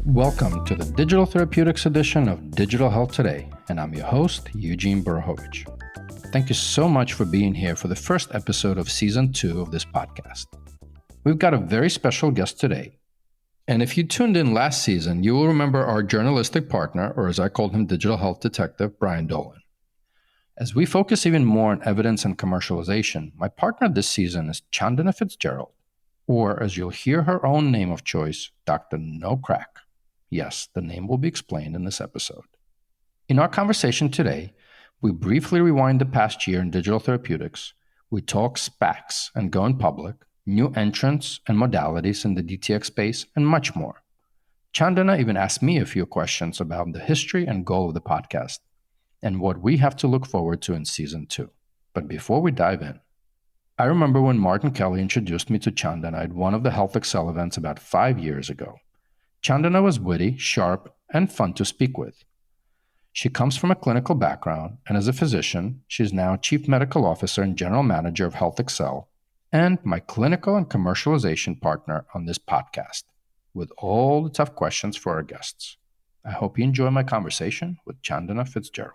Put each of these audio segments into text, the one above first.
Welcome to the Digital Therapeutics edition of Digital Health Today, and I'm your host, Eugene Borohovich. Thank you so much for being here for the first episode of Season 2 of this podcast. We've got a very special guest today. And if you tuned in last season, you will remember our journalistic partner, or as I called him, digital health detective, Brian Dolan. As we focus even more on evidence and commercialization, my partner this season is Chandana Fitzgerald, or as you'll hear her own name of choice, Dr. No Craic. Yes, the name will be explained in this episode. In our conversation today, we briefly rewind the past year in digital therapeutics, we talk SPACs and going public, new entrants and modalities in the DTx space, and much more. Chandana even asked me a few questions about the history and goal of the podcast, and what we have to look forward to in Season 2. But before we dive in, I remember when Martin Kelly introduced me to Chandana at one of the HealthXL events about 5 years ago. Chandana was witty, sharp, and fun to speak with. She comes from a clinical background, and as a physician, she is now Chief Medical Officer and General Manager of HealthXL, and my clinical and commercialization partner on this podcast, with all the tough questions for our guests. I hope you enjoy my conversation with Chandana Fitzgerald.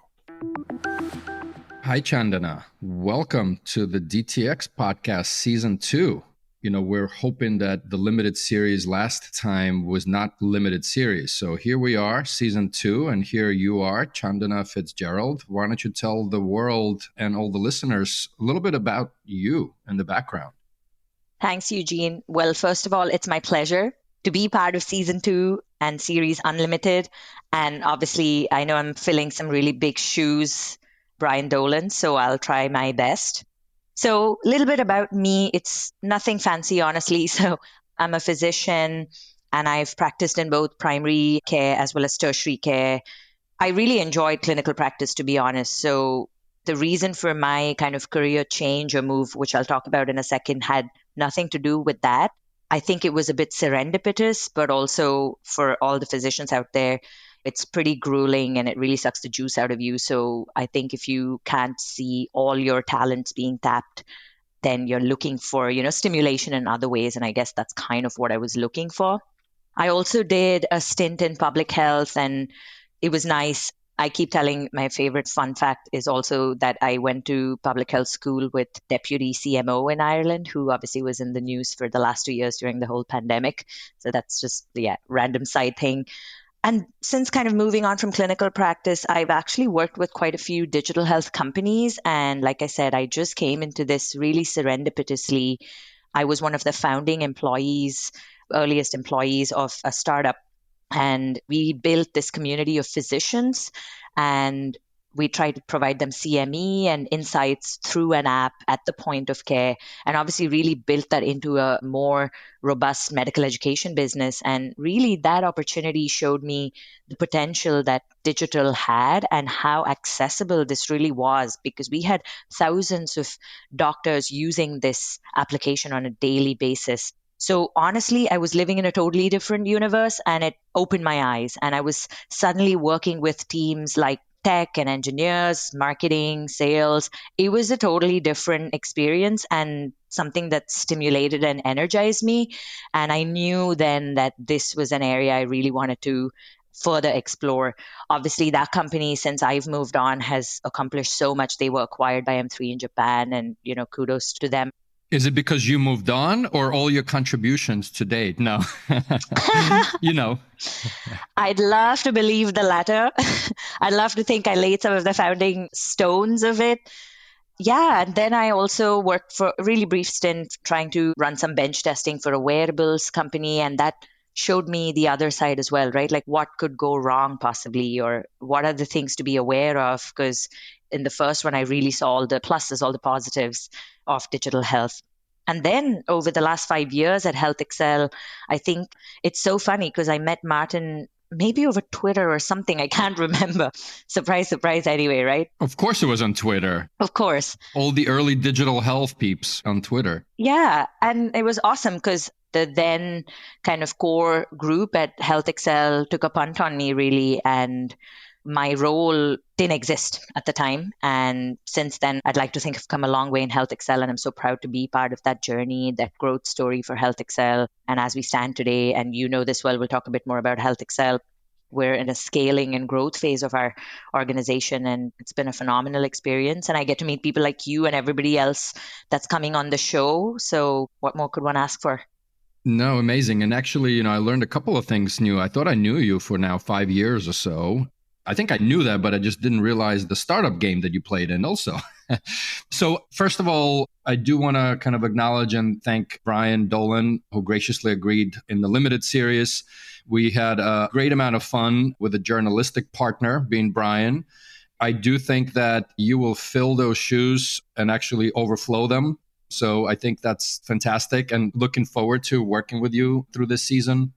Hi, Chandana. Welcome to the DTx Podcast Season 2. We're hoping that the limited series last time was not limited series. So here we are, Season 2, and here you are, Chandana Fitzgerald. Why don't you tell the world and all the listeners a little bit about you and the background? Thanks, Eugene. Well, first of all, it's my pleasure to be part of Season 2 and Series Unlimited. And obviously, I know I'm filling some really big shoes, Brian Dolan, so I'll try my best. So a little bit about me. It's nothing fancy, honestly. So I'm a physician and I've practiced in both primary care as well as tertiary care. I really enjoyed clinical practice, to be honest. So the reason for my kind of career change or move, which I'll talk about in a second, had nothing to do with that. I think it was a bit serendipitous, but also for all the physicians out there, it's pretty grueling and it really sucks the juice out of you. So I think if you can't see all your talents being tapped, then you're looking for, stimulation in other ways. And I guess that's kind of what I was looking for. I also did a stint in public health and it was nice. I keep telling my favorite fun fact is also that I went to public health school with Deputy CMO in Ireland, who obviously was in the news for the last 2 years during the whole pandemic. So that's just, random side thing. And since kind of moving on from clinical practice, I've actually worked with quite a few digital health companies. And like I said, I just came into this really serendipitously. I was one of the founding employees, earliest employees of a startup. And we built this community of physicians and we tried to provide them CME and insights through an app at the point of care, and obviously really built that into a more robust medical education business. And really that opportunity showed me the potential that digital had and how accessible this really was, because we had thousands of doctors using this application on a daily basis. So honestly, I was living in a totally different universe and it opened my eyes. And I was suddenly working with teams like tech and engineers, marketing, sales. It was a totally different experience and something that stimulated and energized me. And I knew then that this was an area I really wanted to further explore. Obviously, that company, since I've moved on, has accomplished so much. They were acquired by M3 in Japan and, kudos to them. Is it because you moved on or all your contributions to date? No. I'd love to believe the latter. I'd love to think I laid some of the founding stones of it. Yeah, and then I also worked for a really brief stint trying to run some bench testing for a wearables company. And that showed me the other side as well, right? Like what could go wrong possibly, or what are the things to be aware of? Because in the first one, I really saw all the pluses, all the positives of digital health. And then over the last 5 years at HealthXL, I think it's so funny because I met Martin maybe over Twitter or something. I can't remember. Surprise, surprise anyway, right? Of course it was on Twitter. Of course. All the early digital health peeps on Twitter. Yeah. And it was awesome because the then kind of core group at HealthXL took a punt on me really and my role didn't exist at the time. And since then, I'd like to think I've come a long way in HealthXL, and I'm so proud to be part of that journey, that growth story for HealthXL. And as we stand today, and you know this well, we'll talk a bit more about HealthXL. We're in a scaling and growth phase of our organization, and it's been a phenomenal experience. And I get to meet people like you and everybody else that's coming on the show. So what more could one ask for? No, amazing. And actually, I learned a couple of things new. I thought I knew you for now 5 years or so. I think I knew that, but I just didn't realize the startup game that you played in also. So first of all, I do want to kind of acknowledge and thank Brian Dolan, who graciously agreed in the limited series. We had a great amount of fun with a journalistic partner being Brian. I do think that you will fill those shoes and actually overflow them. So I think that's fantastic, and looking forward to working with you through this season.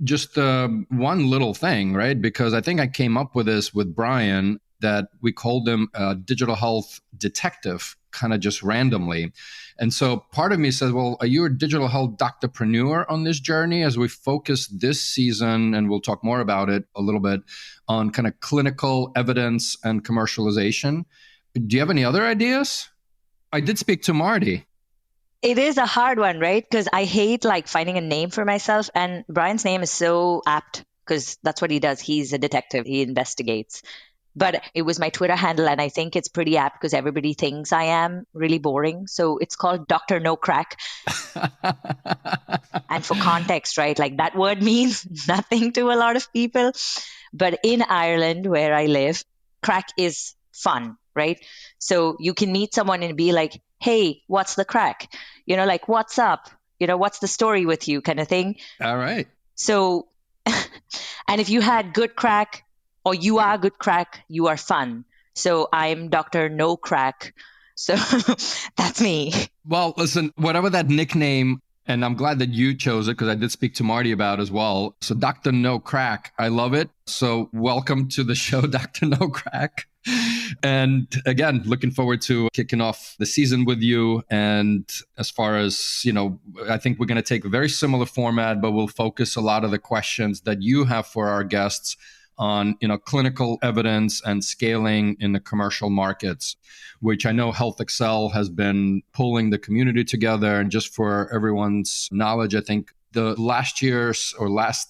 Just one little thing, right? Because I think I came up with this with Brian, that we called him a digital health detective, kind of just randomly. And so part of me says, well, are you a digital health doctorpreneur on this journey as we focus this season, and we'll talk more about it a little bit, on kind of clinical evidence and commercialization? Do you have any other ideas? I did speak to Marty. It is a hard one, right? Because I hate finding a name for myself. And Brian's name is so apt because that's what he does. He's a detective. He investigates. But it was my Twitter handle, and I think it's pretty apt because everybody thinks I am really boring. So it's called Dr. No Craic. And for context, right? That word means nothing to a lot of people. But in Ireland, where I live, crack is fun, right? So you can meet someone and be like, hey, what's the crack? What's up? What's the story with you, kind of thing. All right. So, and if you had good crack, or you are good crack, you are fun. So I'm Dr. No Craic. So that's me. Well, listen, whatever that nickname, and I'm glad that you chose it because I did speak to Marty about it as well. So Dr. No Craic, I love it. So welcome to the show, Dr. No Craic. And again, looking forward to kicking off the season with you. And as far as, I think we're going to take a very similar format, but we'll focus a lot of the questions that you have for our guests on, clinical evidence and scaling in the commercial markets, which I know HealthXL has been pulling the community together. And just for everyone's knowledge, I think the last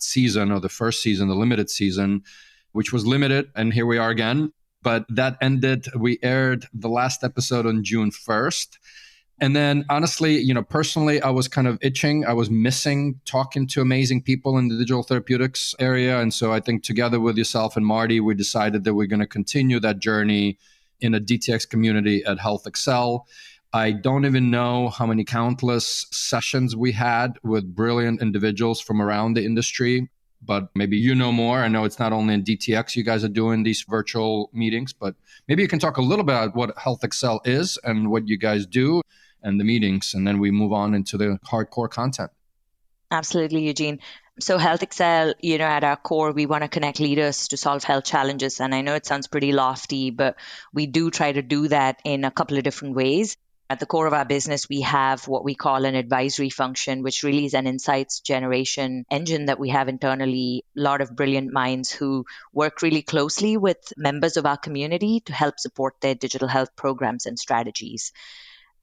season, or the first season, the limited season, which was limited, and here we are again. But that ended, we aired the last episode on June 1st. And then honestly, personally, I was kind of itching. I was missing talking to amazing people in the digital therapeutics area. And so I think together with yourself and Marty, we decided that we're going to continue that journey in a DTx community at HealthXL. I don't even know how many countless sessions we had with brilliant individuals from around the industry, but maybe you know more. I know it's not only in DTx you guys are doing these virtual meetings, but maybe you can talk a little bit about what HealthXL is and what you guys do and the meetings, and then we move on into the hardcore content. Absolutely, Eugene. So HealthXL, at our core, we want to connect leaders to solve health challenges. And I know it sounds pretty lofty, but we do try to do that in a couple of different ways. At the core of our business, we have what we call an advisory function, which really is an insights generation engine that we have internally. A lot of brilliant minds who work really closely with members of our community to help support their digital health programs and strategies.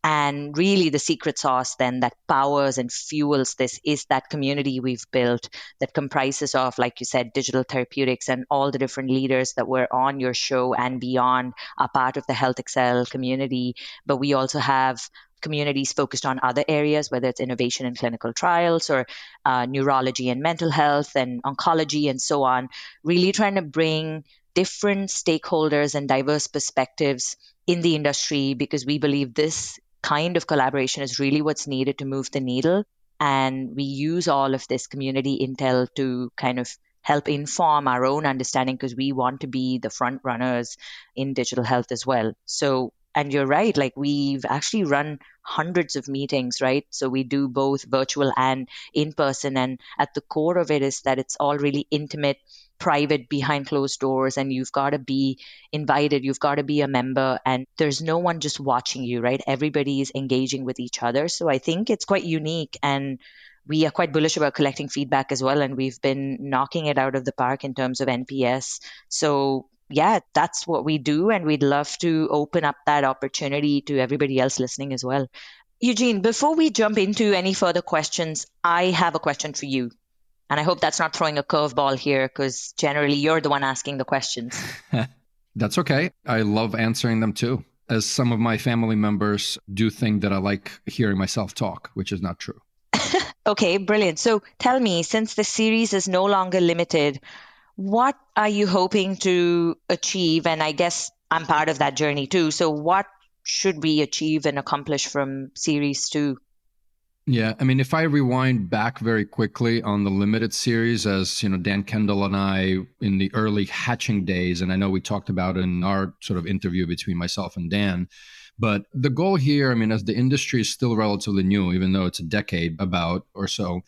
And really the secret sauce then that powers and fuels this is that community we've built that comprises of, like you said, Digital Therapeutics, and all the different leaders that were on your show and beyond are part of the HealthXL community. But we also have communities focused on other areas, whether it's innovation and clinical trials or neurology and mental health and oncology and so on, really trying to bring different stakeholders and diverse perspectives in the industry, because we believe this kind of collaboration is really what's needed to move the needle. And we use all of this community intel to kind of help inform our own understanding, because we want to be the front runners in digital health as well. So, and you're right, we've actually run hundreds of meetings, right? So we do both virtual and in person. And at the core of it is that it's all really intimate, private, behind closed doors, and you've got to be invited, you've got to be a member, and there's no one just watching you, right? Everybody is engaging with each other. So I think it's quite unique, and we are quite bullish about collecting feedback as well, and we've been knocking it out of the park in terms of NPS. So yeah, that's what we do. And we'd love to open up that opportunity to everybody else listening as well. Eugene, before we jump into any further questions, I have a question for you. And I hope that's not throwing a curveball here, because generally you're the one asking the questions. That's okay. I love answering them too, as some of my family members do think that I like hearing myself talk, which is not true. Okay, brilliant. So tell me, since the series is no longer limited, what are you hoping to achieve? And I guess I'm part of that journey too. So what should we achieve and accomplish from series 2? Yeah, I mean, if I rewind back very quickly on the limited series, as you know, Dan Kendall and I in the early hatching days, and I know we talked about in our sort of interview between myself and Dan, but the goal here, I mean, as the industry is still relatively new, even though it's a decade about or so,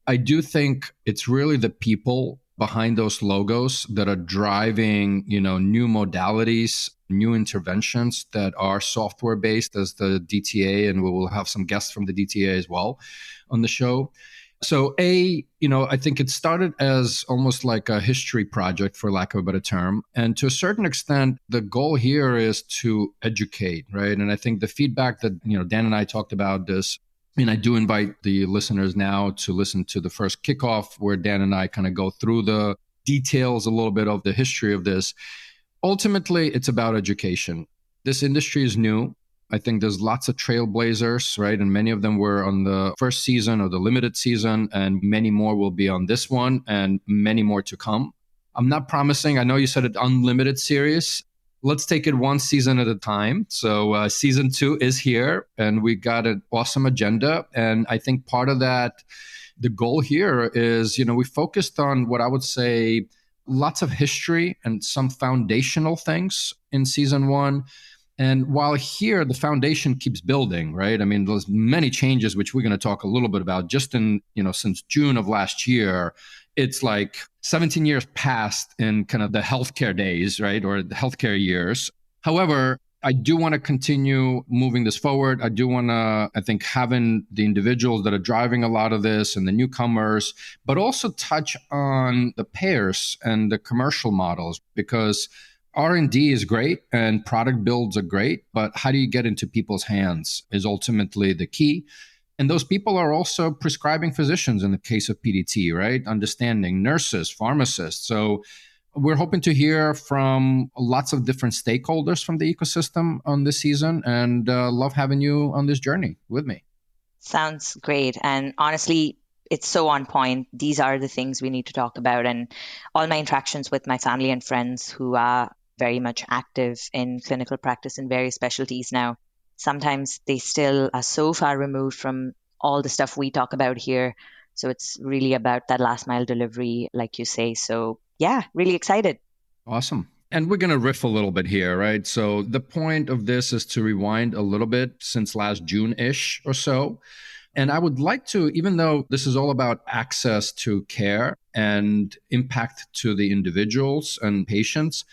I do think it's really the people behind those logos that are driving, you know, new modalities, new interventions that are software based as the DTA, and we will have some guests from the DTA as well on the show. So you know, I think it started as almost like a history project, for lack of a better term. And to a certain extent, the goal here is to educate, right? And I think the feedback that, you know, Dan and I talked about this, and I do invite the listeners now to listen to the first kickoff where Dan and I kind of go through the details a little bit of the history of this. Ultimately, it's about education. This industry is new. I think there's lots of trailblazers, right? And many of them were on the first season or the limited season, and many more will be on this one and many more to come. I'm not promising. I know you said an unlimited series. Let's take it one season at a time. So season 2 is here, and we got an awesome agenda. And I think part of that, the goal here is, you know, we focused on what I would say lots of history and some foundational things in season 1. And while here, the foundation keeps building, right? I mean, there's many changes, which we're going to talk a little bit about just in, you know, since June of last year. It's like 17 years past in kind of the healthcare days, right? Or the healthcare years. However, I do want to continue moving this forward. I do want to, I think, having the individuals that are driving a lot of this and the newcomers, but also touch on the payers and the commercial models, because R&D is great and product builds are great, but how do you get into people's hands is ultimately the key. And those people are also prescribing physicians in the case of PDT, right? Understanding nurses, pharmacists. So we're hoping to hear from lots of different stakeholders from the ecosystem on this season, and love having you on this journey with me. Sounds great. And honestly, it's so on point. These are the things we need to talk about. And all my interactions with my family and friends who are very much active in clinical practice in various specialties now, sometimes they still are so far removed from all the stuff we talk about here. So it's really about that last mile delivery, like you say. So yeah, really excited. Awesome. And we're going to riff a little bit here, right? So the point of this is to rewind a little bit since last June-ish or so. And I would like to, even though this is all about access to care and impact to the individuals and patients,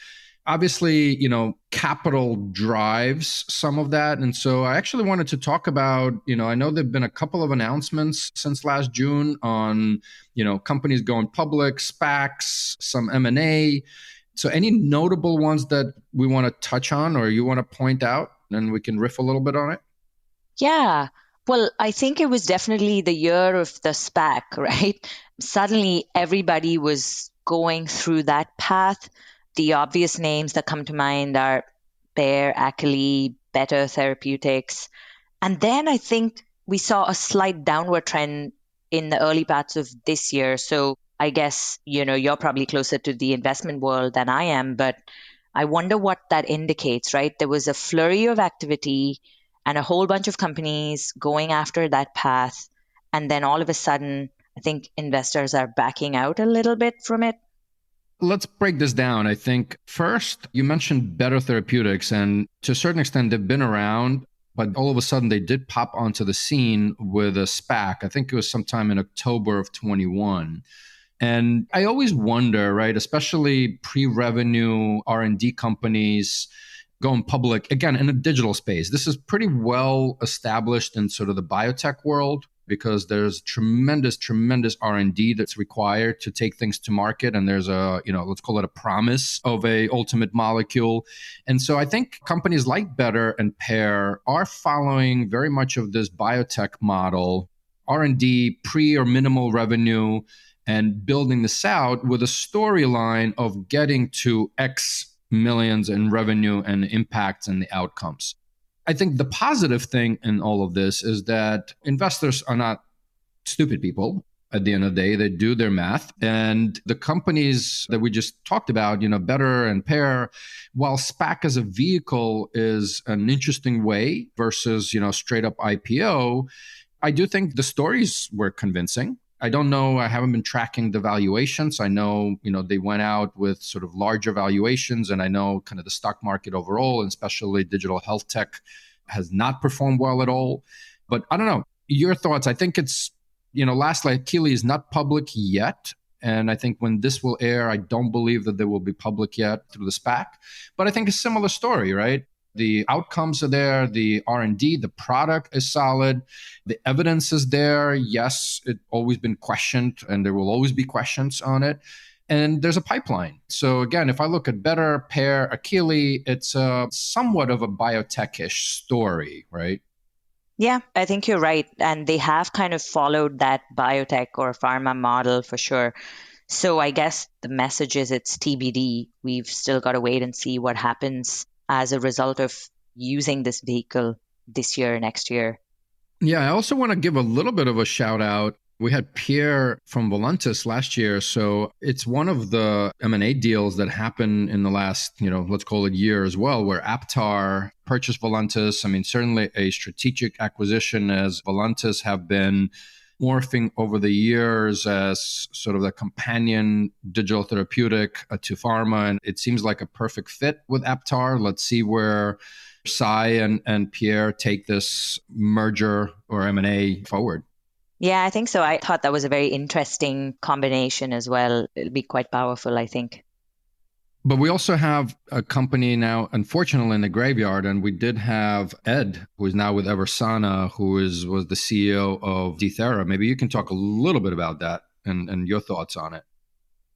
obviously, you know, capital drives some of that. And so I actually wanted to talk about, you know, I know there've been a couple of announcements since last June on, you know, companies going public, SPACs, some M&A. So any notable ones that we want to touch on or you want to point out, and we can riff a little bit on it? Yeah. Well, I think it was definitely the year of the SPAC, right? Suddenly everybody was going through that path. The obvious names that come to mind are Bayer, Ackley, Better Therapeutics. And then I think we saw a slight downward trend in the early parts of this year. So I guess, you know, you're probably closer to the investment world than I am, but I wonder what that indicates, right? There was a flurry of activity and a whole bunch of companies going after that path. And then all of a sudden, I think investors are backing out a little bit from it. Let's break this down. I think first, you mentioned Better Therapeutics, and to a certain extent, they've been around, but all of a sudden they did pop onto the scene with a SPAC. I think it was sometime in October of 21. And I always wonder, right, especially pre-revenue R&D companies going public, again, in a digital space. This is pretty well established in sort of the biotech world, because there's tremendous R&D that's required to take things to market. And there's a, let's call it a promise of a ultimate molecule. And so I think companies like Better and Pear are following very much of this biotech model, R&D, pre or minimal revenue, and building this out with a storyline of getting to X millions in revenue and impacts and the outcomes. I think the positive thing in all of this is that investors are not stupid people. At the end of the day, they do their math. And the companies that we just talked about, Better and Pear, while SPAC as a vehicle is an interesting way versus, straight up IPO, I do think the stories were convincing. I don't know. I haven't been tracking the valuations. I know, they went out with sort of larger valuations, and I know kind of the stock market overall, and especially digital health tech, has not performed well at all. But I don't know. Your thoughts? I think it's, lastly, Akili is not public yet. And I think when this will air, I don't believe that they will be public yet through the SPAC. But I think a similar story, right? The outcomes are there, the R&D, the product is solid, the evidence is there. Yes, it's always been questioned, and there will always be questions on it. And there's a pipeline. So again, if I look at Better, Pear, Akili, it's somewhat of a biotech-ish story, right? Yeah, I think you're right. And they have kind of followed that biotech or pharma model for sure. So I guess the message is it's TBD. We've still got to wait and see what happens as a result of using this vehicle this year, next year. Yeah, I also want to give a little bit of a shout out. We had Pierre from Voluntis last year. So it's one of the M&A deals that happened in the last, let's call it year as well, where Aptar purchased Voluntis. I mean, certainly a strategic acquisition, as Voluntis have been morphing over the years as sort of the companion digital therapeutic to pharma. And it seems like a perfect fit with Aptar. Let's see where Sai and Pierre take this merger or M&A forward. Yeah, I think so. I thought that was a very interesting combination as well. It'll be quite powerful, I think. But we also have a company now, unfortunately, in the graveyard. And we did have Ed, who is now with Eversana, who was the CEO of DThera. Maybe you can talk a little bit about that and your thoughts on it.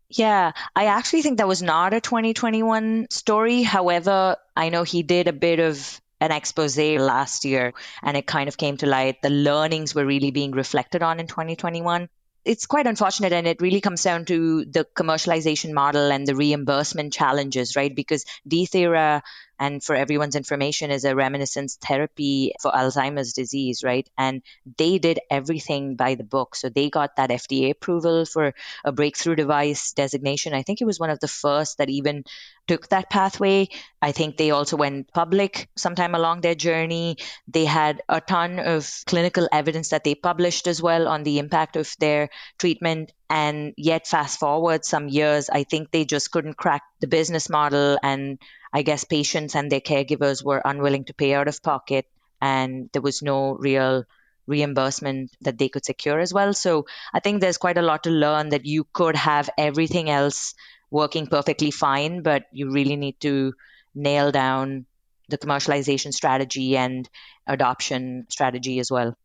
Yeah, I actually think that was not a 2021 story. However, I know he did a bit of an expose last year, and it kind of came to light. The learnings were really being reflected on in 2021. It's quite unfortunate, and it really comes down to the commercialization model and the reimbursement challenges, right? Because DThera, and for everyone's information, is a reminiscence therapy for Alzheimer's disease, right? And they did everything by the book. So they got that FDA approval for a breakthrough device designation. I think it was one of the first that even took that pathway. I think they also went public sometime along their journey. They had a ton of clinical evidence that they published as well on the impact of their treatment. And yet, fast forward some years, I think they just couldn't crack the business model. And I guess patients and their caregivers were unwilling to pay out of pocket, and there was no real reimbursement that they could secure as well. So I think there's quite a lot to learn, that you could have everything else working perfectly fine, but you really need to nail down the commercialization strategy and adoption strategy as well.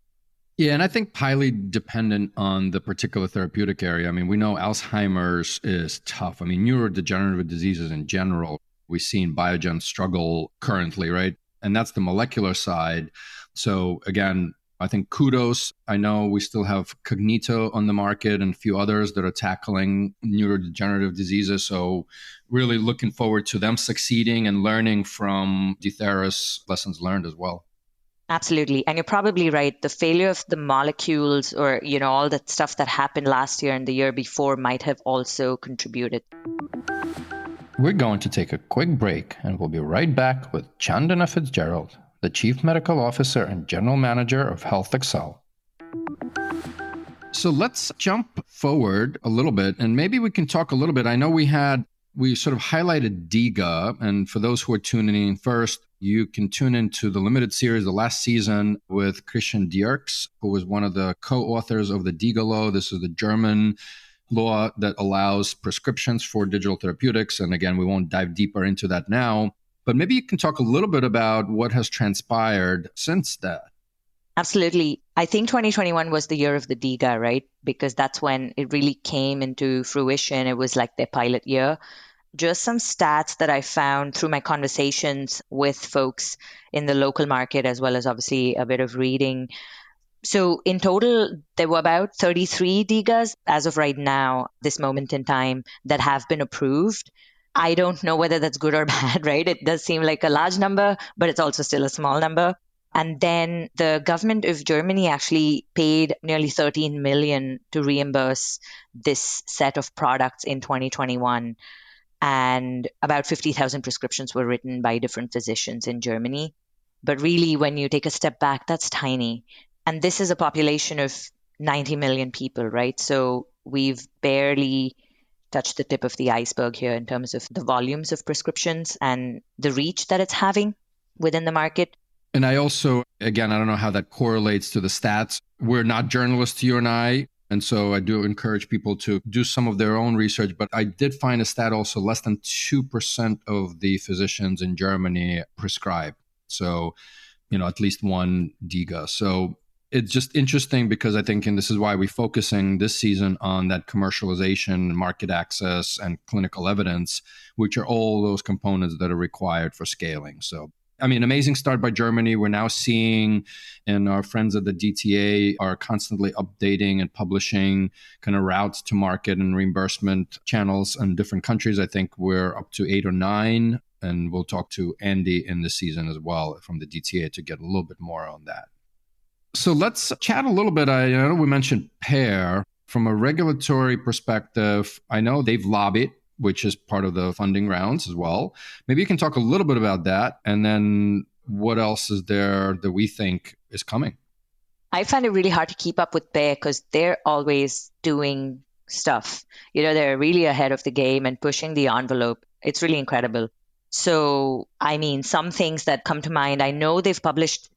Yeah, and I think highly dependent on the particular therapeutic area. I mean, we know Alzheimer's is tough. I mean, neurodegenerative diseases in general, we've seen Biogen struggle currently, right? And that's the molecular side. So again, I think kudos. I know we still have Cognito on the market and a few others that are tackling neurodegenerative diseases. So really looking forward to them succeeding and learning from DThera's lessons learned as well. Absolutely. And you're probably right. The failure of the molecules, or, all that stuff that happened last year and the year before, might have also contributed. We're going to take a quick break, and we'll be right back with Chandana Fitzgerald, the Chief Medical Officer and General Manager of HealthXL. So let's jump forward a little bit, and maybe we can talk a little bit. I know we sort of highlighted DIGA, and for those who are tuning in first, you can tune into the limited series, the last season, with Christian Dierks, who was one of the co-authors of the DIGA law. This is the German law that allows prescriptions for digital therapeutics. And again, we won't dive deeper into that now, but maybe you can talk a little bit about what has transpired since that. Absolutely. I think 2021 was the year of the DIGA, right? Because that's when it really came into fruition. It was like their pilot year. Just some stats that I found through my conversations with folks in the local market, as well as obviously a bit of reading. So in total, there were about 33 DIGAs as of right now, this moment in time, that have been approved. I don't know whether that's good or bad, right? It does seem like a large number, but it's also still a small number. And then the government of Germany actually paid nearly 13 million to reimburse this set of products in 2021. And about 50,000 prescriptions were written by different physicians in Germany. But really, when you take a step back, that's tiny. And this is a population of 90 million people, right? So we've barely touched the tip of the iceberg here in terms of the volumes of prescriptions and the reach that it's having within the market. And I also, again, I don't know how that correlates to the stats. We're not journalists, you and I. And so I do encourage people to do some of their own research. But I did find a stat also less than 2% of the physicians in Germany prescribe. So, at least one DIGA. So it's just interesting because I think, and this is why we're focusing this season on that commercialization, market access, and clinical evidence, which are all those components that are required for scaling. So, amazing start by Germany. We're now seeing, and our friends at the DTA are constantly updating and publishing kind of routes to market and reimbursement channels in different countries. I think we're up to 8 or 9, and we'll talk to Andy in this season as well from the DTA to get a little bit more on that. So let's chat a little bit. I know we mentioned PAIR. From a regulatory perspective, I know they've lobbied, which is part of the funding rounds as well. Maybe you can talk a little bit about that. And then what else is there that we think is coming? I find it really hard to keep up with PAIR because they're always doing stuff. They're really ahead of the game and pushing the envelope. It's really incredible. So, some things that come to mind, I know they've published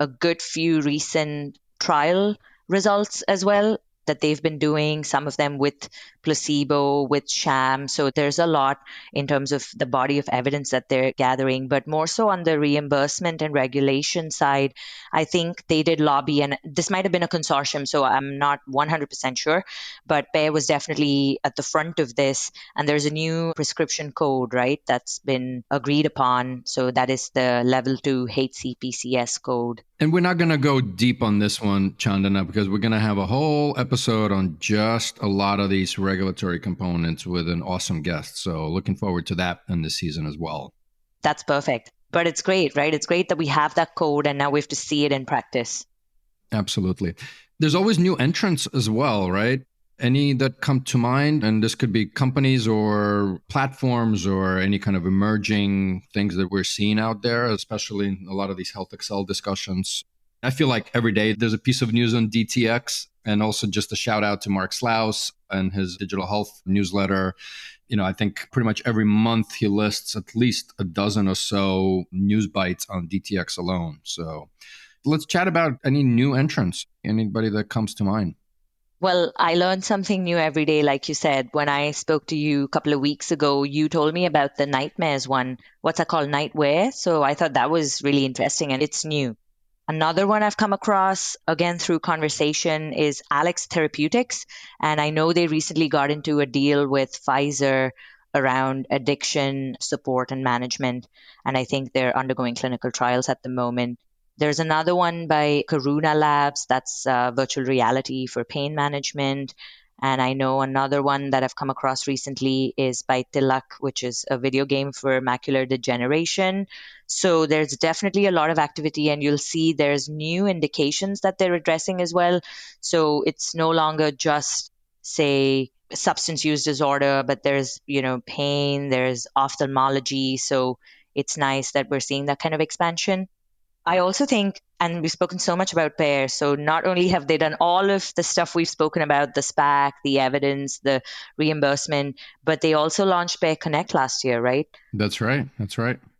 a good few recent trial results as well that they've been doing, some of them with placebo, with sham. So there's a lot in terms of the body of evidence that they're gathering, but more so on the reimbursement and regulation side, I think they did lobby, and this might have been a consortium, so I'm not 100% sure, but PAIR was definitely at the front of this. And there's a new prescription code, right, that's been agreed upon. So that is the level 2 HCPCS code. And we're not going to go deep on this one, Chandana, because we're going to have a whole episode on just a lot of these regulatory components with an awesome guest. So looking forward to that in this season as well. That's perfect. But it's great, right? It's great that we have that code and now we have to see it in practice. Absolutely. There's always new entrants as well, right? Any that come to mind? And this could be companies or platforms or any kind of emerging things that we're seeing out there, especially in a lot of these HealthXL discussions. I feel like every day there's a piece of news on DTx, and also just a shout out to Mark Slaus and his digital health newsletter. I think pretty much every month he lists at least a dozen or so news bites on DTx alone. So let's chat about any new entrants, anybody that comes to mind. Well, I learn something new every day, like you said. When I spoke to you a couple of weeks ago, you told me about the nightmares one. What's that called? Nightwear. So I thought that was really interesting and it's new. Another one I've come across, again, through conversation is Alex Therapeutics. And I know they recently got into a deal with Pfizer around addiction support and management. And I think they're undergoing clinical trials at the moment. There's another one by Karuna Labs, that's virtual reality for pain management. And I know another one that I've come across recently is by Tilak, which is a video game for macular degeneration. So there's definitely a lot of activity, and you'll see there's new indications that they're addressing as well. So it's no longer just, say, substance use disorder, but there's, pain, there's ophthalmology. So it's nice that we're seeing that kind of expansion. I also think, and we've spoken so much about PAIR, so not only have they done all of the stuff we've spoken about, the SPAC, the evidence, the reimbursement, but they also launched PAIR Connect last year, right? That's right.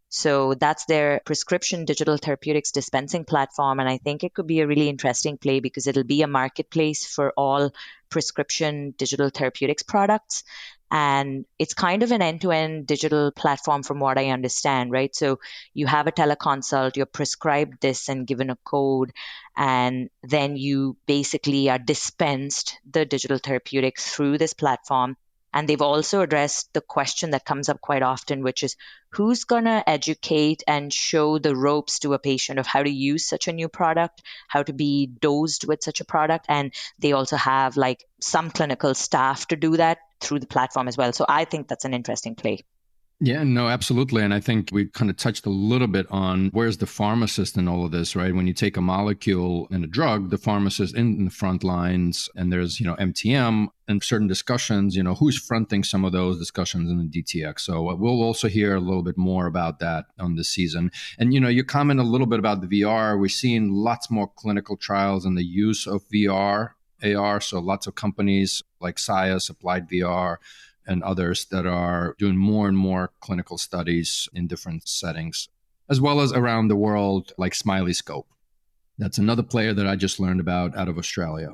So that's their prescription digital therapeutics dispensing platform. And I think it could be a really interesting play because it'll be a marketplace for all prescription digital therapeutics products. And it's kind of an end-to-end digital platform from what I understand, right? So you have a teleconsult, you're prescribed this and given a code, and then you basically are dispensed the digital therapeutics through this platform. And they've also addressed the question that comes up quite often, which is who's going to educate and show the ropes to a patient of how to use such a new product, how to be dosed with such a product. And they also have like some clinical staff to do that through the platform as well. So I think that's an interesting play. Yeah, no, absolutely. And I think we kind of touched a little bit on where's the pharmacist in all of this, right? When you take a molecule and a drug, the pharmacist in the front lines, and there's, MTM and certain discussions, who's fronting some of those discussions in the DTx. So we'll also hear a little bit more about that on this season. And, you comment a little bit about the VR. We're seeing lots more clinical trials and the use of VR, AR. So lots of companies like Science, Applied VR, and others that are doing more and more clinical studies in different settings, as well as around the world, like Smiley Scope. That's another player that I just learned about out of Australia.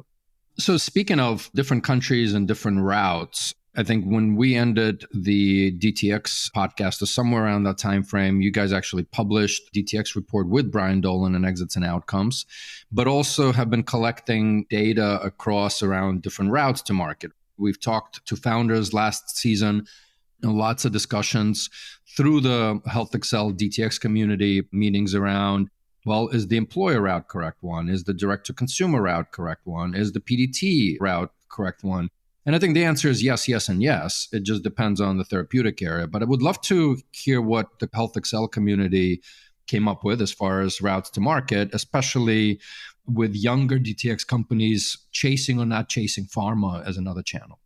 So speaking of different countries and different routes, I think when we ended the DTx podcast, or somewhere around that time frame, you guys actually published DTx report with Brian Dolan and Exits and Outcomes, but also have been collecting data across around different routes to market. We've talked to founders last season, lots of discussions through the HealthXL DTx community meetings around, well, is the employer route correct one? Is the direct-to-consumer route correct one? Is the PDT route correct one? And I think the answer is yes, yes, and yes. It just depends on the therapeutic area. But I would love to hear what the HealthXL community came up with as far as routes to market, especially with younger DTx companies chasing or not chasing pharma as another channel.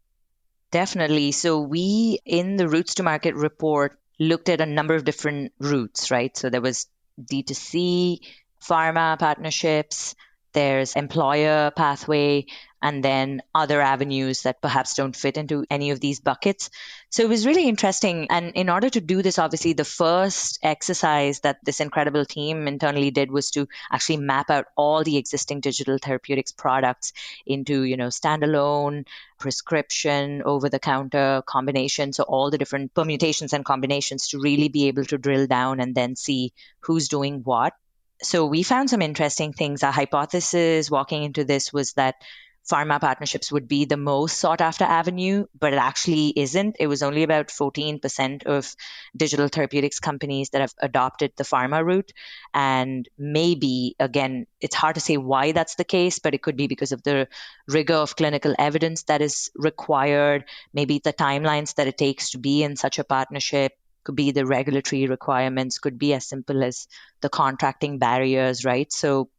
Definitely. So we, in the routes to market report, looked at a number of different routes, right? So there was D2C, pharma partnerships, there's employer pathway, and then other avenues that perhaps don't fit into any of these buckets. So it was really interesting. And in order to do this, obviously, the first exercise that this incredible team internally did was to actually map out all the existing digital therapeutics products into, standalone, prescription, over-the-counter combinations, so all the different permutations and combinations to really be able to drill down and then see who's doing what. So we found some interesting things. Our hypothesis walking into this was that pharma partnerships would be the most sought after avenue, but it actually isn't. It was only about 14% of digital therapeutics companies that have adopted the pharma route. And maybe, again, it's hard to say why that's the case, but it could be because of the rigor of clinical evidence that is required, maybe the timelines that it takes to be in such a partnership. Could be the regulatory requirements, could be as simple as the contracting barriers, right? So,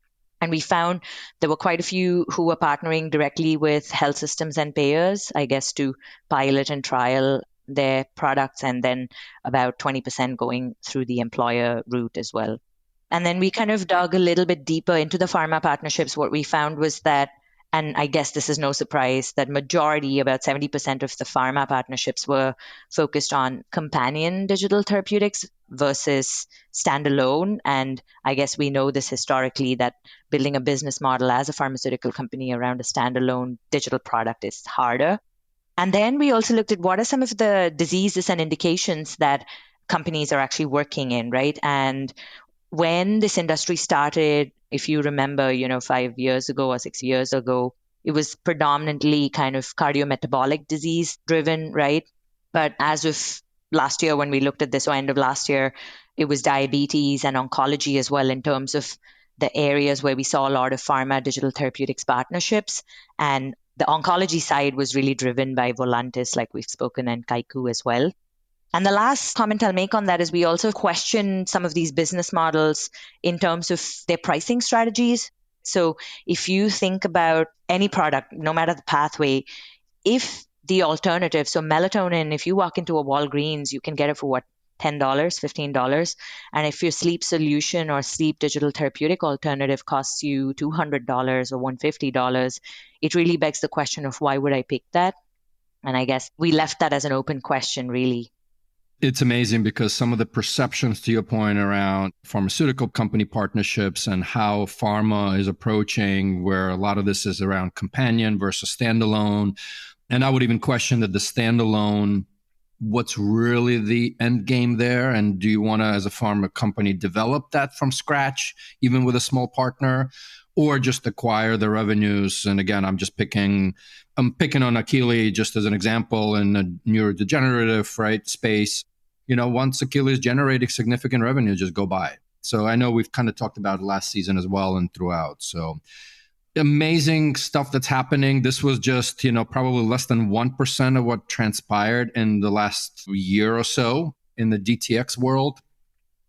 and we found there were quite a few who were partnering directly with health systems and payers, I guess, to pilot and trial their products, and then about 20% going through the employer route as well. And then we kind of dug a little bit deeper into the pharma partnerships. What we found was that, and I guess this is no surprise, that majority, about 70% of the pharma partnerships were focused on companion digital therapeutics versus standalone. And I guess we know this historically, that building a business model as a pharmaceutical company around a standalone digital product is harder. And then we also looked at what are some of the diseases and indications that companies are actually working in, right? And when this industry started, if you remember, 5 years ago or 6 years ago, it was predominantly kind of cardiometabolic disease driven, right? But as of last year, when we looked at this, or end of last year, it was diabetes and oncology as well, in terms of the areas where we saw a lot of pharma digital therapeutics partnerships. And the oncology side was really driven by Volantis, like we've spoken, and Kaiku as well. And the last comment I'll make on that is we also question some of these business models in terms of their pricing strategies. So if you think about any product, no matter the pathway, if the alternative, so melatonin, if you walk into a Walgreens, you can get it for what, $10, $15. And if your sleep solution or sleep digital therapeutic alternative costs you $200 or $150, it really begs the question of why would I pick that? And I guess we left that as an open question, really. It's amazing because some of the perceptions, to your point, around pharmaceutical company partnerships and how pharma is approaching, where a lot of this is around companion versus standalone. And I would even question that the standalone, what's really the end game there? And do you want to, as a pharma company, develop that from scratch, even with a small partner, or just acquire the revenues? And again, I'm picking on Akili just as an example in the neurodegenerative space. Once Akili is generating significant revenue, just go buy it. So I know we've kind of talked about it last season as well and throughout. So amazing stuff that's happening. This was just, probably less than 1% of what transpired in the last year or so in the DTx world.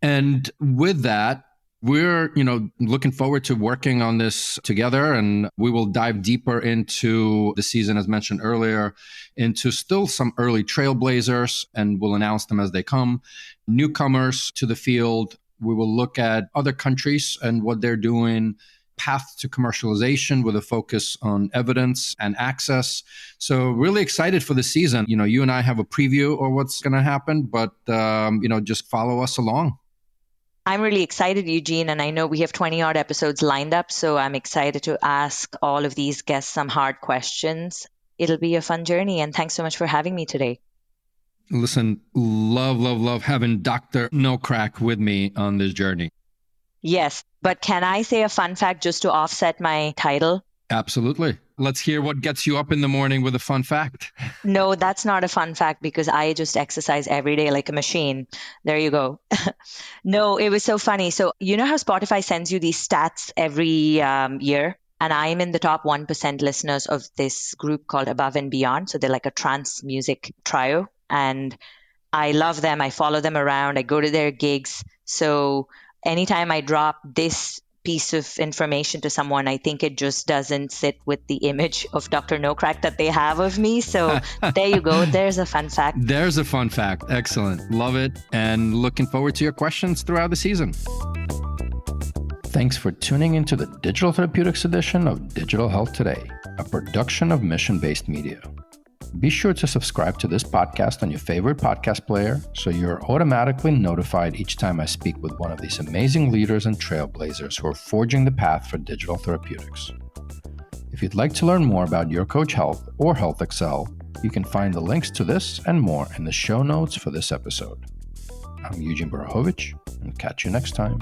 And with that, we're, looking forward to working on this together, and we will dive deeper into the season, as mentioned earlier, into still some early trailblazers, and we'll announce them as they come. Newcomers to the field. We will look at other countries and what they're doing, path to commercialization with a focus on evidence and access. So really excited for the season. You and I have a preview of what's going to happen, but, just follow us along. I'm really excited, Eugene, and I know we have 20 odd episodes lined up, so I'm excited to ask all of these guests some hard questions. It'll be a fun journey, and thanks so much for having me today. Listen, love having Dr. No Craic with me on this journey. Yes, but can I say a fun fact just to offset my title? Absolutely. Let's hear what gets you up in the morning with a fun fact. No, that's not a fun fact because I just exercise every day like a machine. There you go. No, it was so funny. So you know how Spotify sends you these stats every year? And I'm in the top 1% listeners of this group called Above and Beyond. So they're like a trance music trio. And I love them. I follow them around. I go to their gigs. So anytime I drop this piece of information to someone, I think it just doesn't sit with the image of Dr. No Craic that they have of me. So there you go. There's a fun fact. There's a fun fact. Excellent. Love it. And looking forward to your questions throughout the season. Thanks for tuning into the Digital Therapeutics edition of Digital Health Today, a production of Mission-Based Media. Be sure to subscribe to this podcast on your favorite podcast player so you're automatically notified each time I speak with one of these amazing leaders and trailblazers who are forging the path for digital therapeutics. If you'd like to learn more about Your Coach Health or HealthXL, you can find the links to this and more in the show notes for this episode. I'm Eugene Borowicz, and catch you next time.